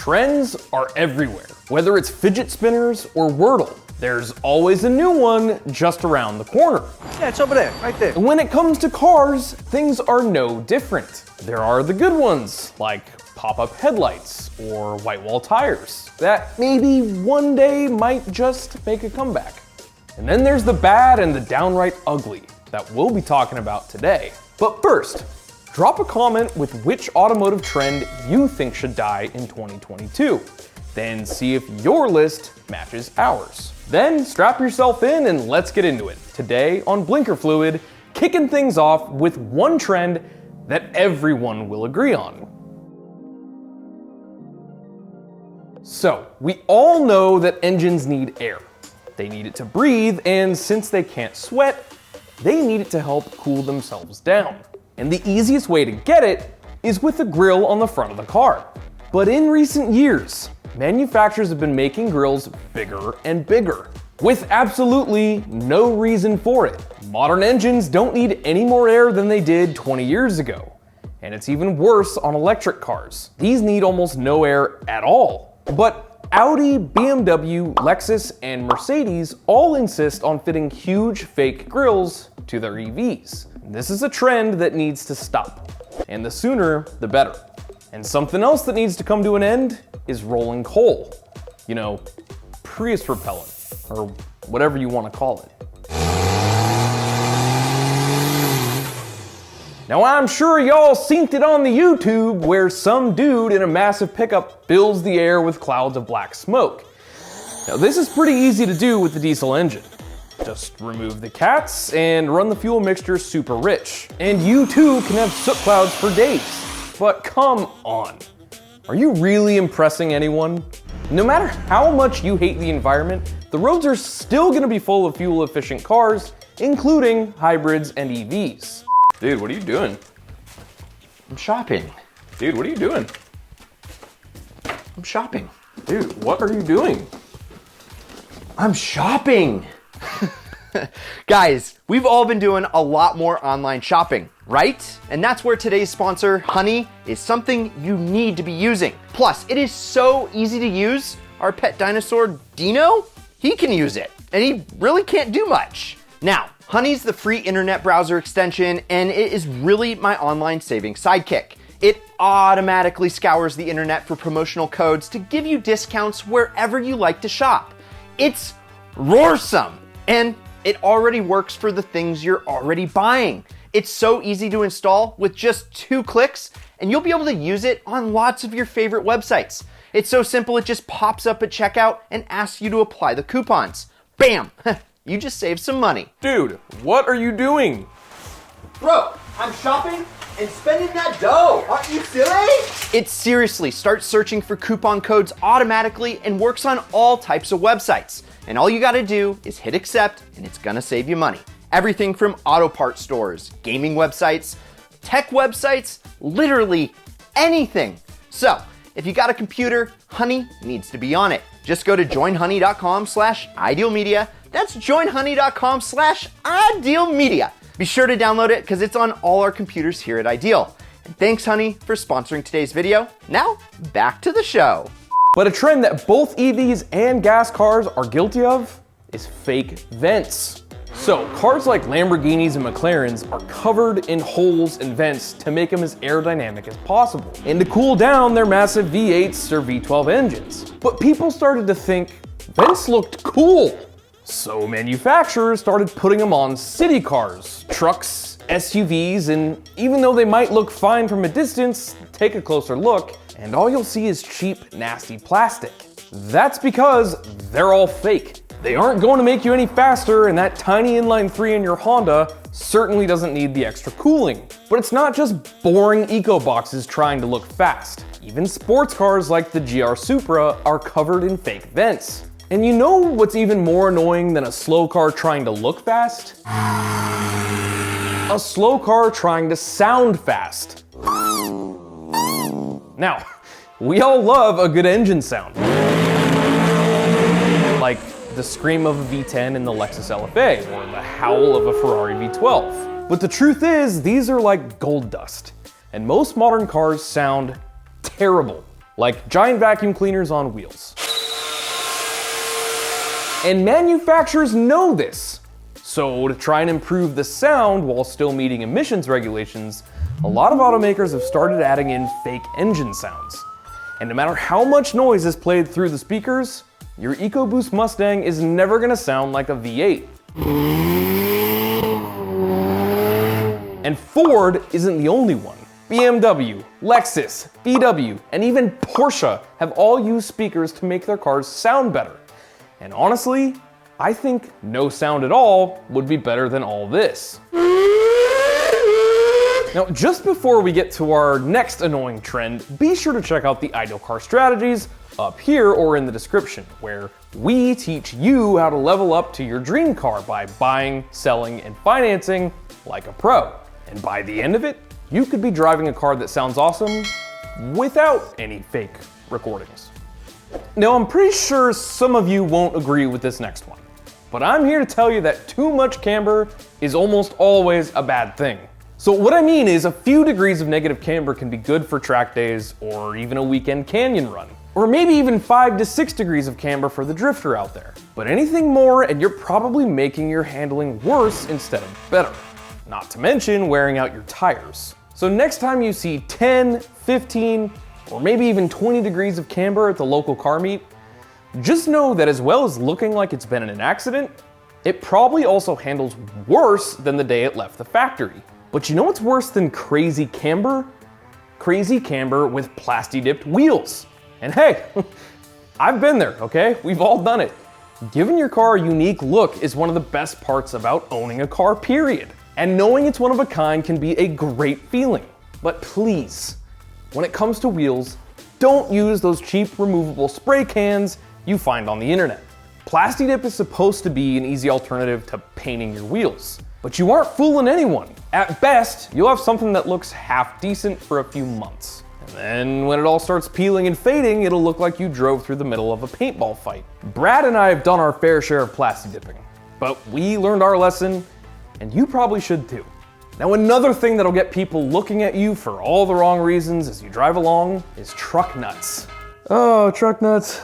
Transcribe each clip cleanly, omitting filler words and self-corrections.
Trends are everywhere. Whether it's fidget spinners or Wordle, there's always a new one just around the corner. Yeah, it's over there, right there. And when it comes to cars, things are no different. There are the good ones, like pop-up headlights or white wall tires, that maybe one day might just make a comeback. And then there's the bad and the downright ugly that we'll be talking about today. But first, drop a comment with which automotive trend you think should die in 2022. Then see if your list matches ours. Then strap yourself in and let's get into it. Today on Blinker Fluid, kicking things off with one trend that everyone will agree on. So, we all know that engines need air. They need it to breathe, and since they can't sweat, they need it to help cool themselves down. And the easiest way to get it is with the grill on the front of the car. But in recent years, manufacturers have been making grills bigger and bigger, with absolutely no reason for it. Modern engines don't need any more air than they did 20 years ago. And it's even worse on electric cars. These need almost no air at all. But Audi, BMW, Lexus, and Mercedes all insist on fitting huge fake grills to their EVs. This is a trend that needs to stop, and the sooner, the better. And something else that needs to come to an end is rolling coal. You know, Prius propellant, or whatever you want to call it. Now I'm sure y'all synced it on the YouTube where some dude in a massive pickup fills the air with clouds of black smoke. Now this is pretty easy to do with the diesel engine. Just remove the cats and run the fuel mixture super rich. And you too can have soot clouds for days. But come on, are you really impressing anyone? No matter how much you hate the environment, the roads are still gonna be full of fuel efficient cars, including hybrids and EVs. Dude, what are you doing? I'm shopping. Dude, what are you doing? I'm shopping. Dude, what are you doing? I'm shopping. Guys, we've all been doing a lot more online shopping, right? And that's where today's sponsor, Honey, is something you need to be using. Plus, it is so easy to use. Our pet dinosaur, Dino, he can use it, and he really can't do much. Now, Honey's the free internet browser extension, and it is really my online saving sidekick. It automatically scours the internet for promotional codes to give you discounts wherever you like to shop. It's roarsome, and it already works for the things you're already buying. It's so easy to install with just 2 clicks, and you'll be able to use it on lots of your favorite websites. It's so simple, it just pops up at checkout and asks you to apply the coupons. Bam! You just saved some money. Dude, what are you doing? Bro, I'm shopping and spending that dough. Aren't you silly? It seriously starts searching for coupon codes automatically and works on all types of websites. And all you gotta do is hit accept and it's gonna save you money. Everything from auto parts stores, gaming websites, tech websites, literally anything. So, if you got a computer, Honey needs to be on it. Just go to joinhoney.com/idealmedia. That's joinhoney.com/idealmedia. Be sure to download it because it's on all our computers here at Ideal. And thanks, Honey, for sponsoring today's video. Now, back to the show. But a trend that both EVs and gas cars are guilty of is fake vents. So, cars like Lamborghinis and McLarens are covered in holes and vents to make them as aerodynamic as possible, and to cool down their massive V8s or V12 engines. But people started to think vents looked cool. So manufacturers started putting them on city cars, trucks, SUVs, and even though they might look fine from a distance, take a closer look, and all you'll see is cheap, nasty plastic. That's because they're all fake. They aren't going to make you any faster, and that tiny inline 3 in your Honda certainly doesn't need the extra cooling. But it's not just boring eco boxes trying to look fast. Even sports cars like the GR Supra are covered in fake vents. And you know what's even more annoying than a slow car trying to look fast? A slow car trying to sound fast. Now, we all love a good engine sound. Like the scream of a V10 in the Lexus LFA, or the howl of a Ferrari V12. But the truth is, these are like gold dust, and most modern cars sound terrible. like giant vacuum cleaners on wheels. And manufacturers know this. So to try and improve the sound while still meeting emissions regulations, a lot of automakers have started adding in fake engine sounds. And no matter how much noise is played through the speakers, your EcoBoost Mustang is never gonna sound like a V8. And Ford isn't the only one. BMW, Lexus, VW, and even Porsche have all used speakers to make their cars sound better. And honestly, I think no sound at all would be better than all this. Now, just before we get to our next annoying trend, be sure to check out the Ideal Car Strategies up here or in the description, where we teach you how to level up to your dream car by buying, selling, and financing like a pro. And by the end of it, you could be driving a car that sounds awesome without any fake recordings. Now, I'm pretty sure some of you won't agree with this next one, but I'm here to tell you that too much camber is almost always a bad thing. So what I mean is a few degrees of negative camber can be good for track days or even a weekend canyon run, or maybe even 5 to 6 degrees of camber for the drifter out there. But anything more and you're probably making your handling worse instead of better, not to mention wearing out your tires. So next time you see 10, 15, or maybe even 20 degrees of camber at the local car meet, just know that as well as looking like it's been in an accident, it probably also handles worse than the day it left the factory. But you know what's worse than crazy camber? Crazy camber with plastidipped wheels. And hey, I've been there, okay? We've all done it. Giving your car a unique look is one of the best parts about owning a car, period. And knowing it's one of a kind can be a great feeling. But please, when it comes to wheels, don't use those cheap removable spray cans you find on the internet. Plastidip is supposed to be an easy alternative to painting your wheels, but you aren't fooling anyone. At best, you'll have something that looks half decent for a few months. And then when it all starts peeling and fading, it'll look like you drove through the middle of a paintball fight. Brad and I have done our fair share of plastidipping, but we learned our lesson, and you probably should too. Now, another thing that'll get people looking at you for all the wrong reasons as you drive along is truck nuts. Oh, truck nuts.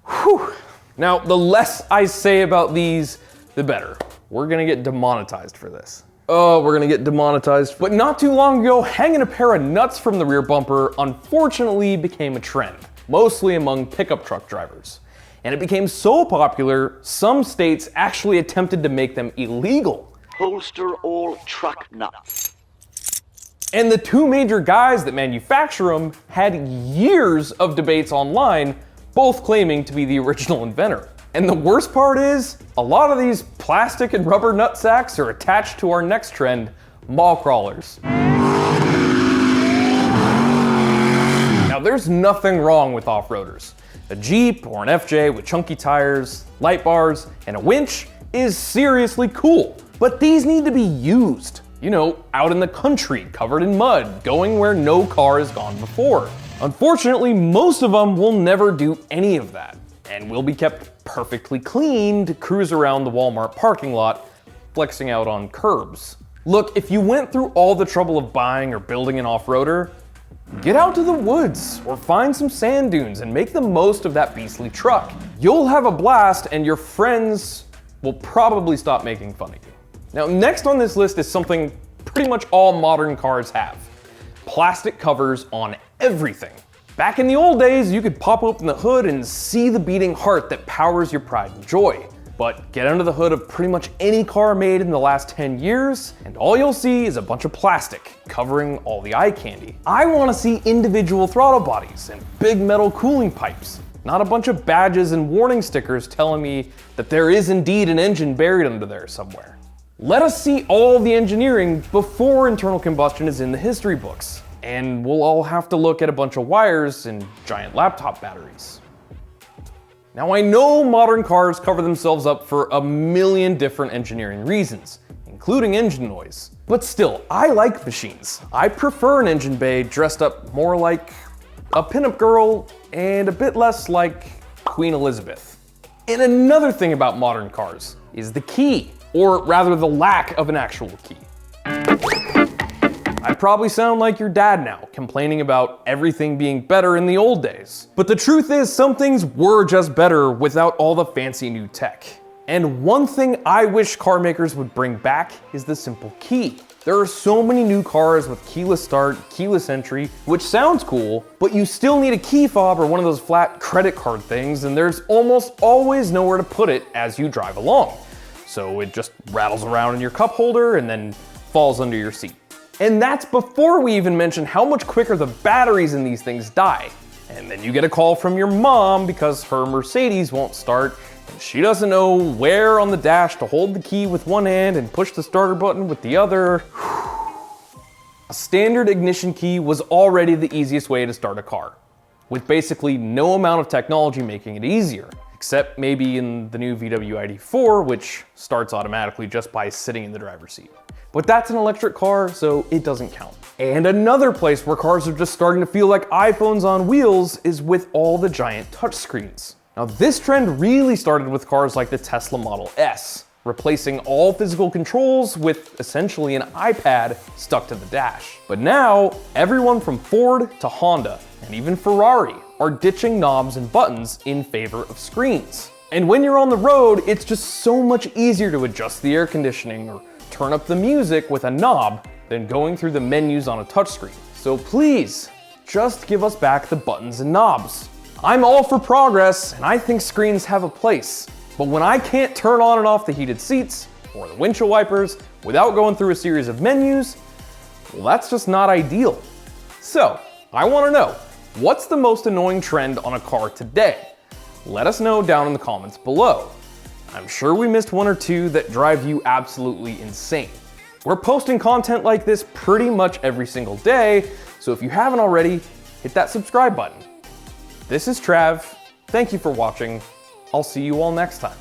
Whew. Now, the less I say about these, the better. We're gonna get demonetized for this. Oh, we're gonna get demonetized. But not too long ago, hanging a pair of nuts from the rear bumper unfortunately became a trend, mostly among pickup truck drivers. And it became so popular, some states actually attempted to make them illegal. Holster all truck nuts. And the two major guys that manufacture them had years of debates online, both claiming to be the original inventor. And the worst part is, a lot of these plastic and rubber nut sacks are attached to our next trend, mall crawlers. Now, there's nothing wrong with off-roaders. A Jeep or an FJ with chunky tires, light bars, and a winch is seriously cool. But these need to be used. You know, out in the country, covered in mud, going where no car has gone before. Unfortunately, most of them will never do any of that, and will be kept perfectly clean to cruise around the Walmart parking lot, flexing out on curbs. Look, if you went through all the trouble of buying or building an off-roader, get out to the woods or find some sand dunes and make the most of that beastly truck. You'll have a blast and your friends will probably stop making fun of you. Now, next on this list is something pretty much all modern cars have. Plastic covers on everything. Back in the old days, you could pop open the hood and see the beating heart that powers your pride and joy. But get under the hood of pretty much any car made in the last 10 years, and all you'll see is a bunch of plastic covering all the eye candy. I want to see individual throttle bodies and big metal cooling pipes, not a bunch of badges and warning stickers telling me that there is indeed an engine buried under there somewhere. Let us see all the engineering before internal combustion is in the history books, and we'll all have to look at a bunch of wires and giant laptop batteries. Now, I know modern cars cover themselves up for a million different engineering reasons, including engine noise. But still, I like machines. I prefer an engine bay dressed up more like a pinup girl and a bit less like Queen Elizabeth. And another thing about modern cars is the key, or rather the lack of an actual key. I probably sound like your dad now, complaining about everything being better in the old days. But the truth is, some things were just better without all the fancy new tech. And one thing I wish car makers would bring back is the simple key. There are so many new cars with keyless start, keyless entry, which sounds cool, but you still need a key fob or one of those flat credit card things, and there's almost always nowhere to put it as you drive along. So it just rattles around in your cup holder and then falls under your seat. And that's before we even mention how much quicker the batteries in these things die. And then you get a call from your mom because her Mercedes won't start, and she doesn't know where on the dash to hold the key with one hand and push the starter button with the other. A standard ignition key was already the easiest way to start a car, with basically no amount of technology making it easier, except maybe in the new VW ID4, which starts automatically just by sitting in the driver's seat. But that's an electric car, so it doesn't count. And another place where cars are just starting to feel like iPhones on wheels is with all the giant touchscreens. Now, this trend really started with cars like the Tesla Model S, replacing all physical controls with essentially an iPad stuck to the dash. But now, everyone from Ford to Honda, and even Ferrari, are ditching knobs and buttons in favor of screens. And when you're on the road, it's just so much easier to adjust the air conditioning or turn up the music with a knob than going through the menus on a touchscreen. So please, just give us back the buttons and knobs. I'm all for progress, and I think screens have a place. But when I can't turn on and off the heated seats or the windshield wipers without going through a series of menus, well, that's just not ideal. So, I want to know, what's the most annoying trend on a car today? Let us know down in the comments below. I'm sure we missed one or two that drive you absolutely insane. We're posting content like this pretty much every single day, so if you haven't already, hit that subscribe button. This is Trav. Thank you for watching. I'll see you all next time.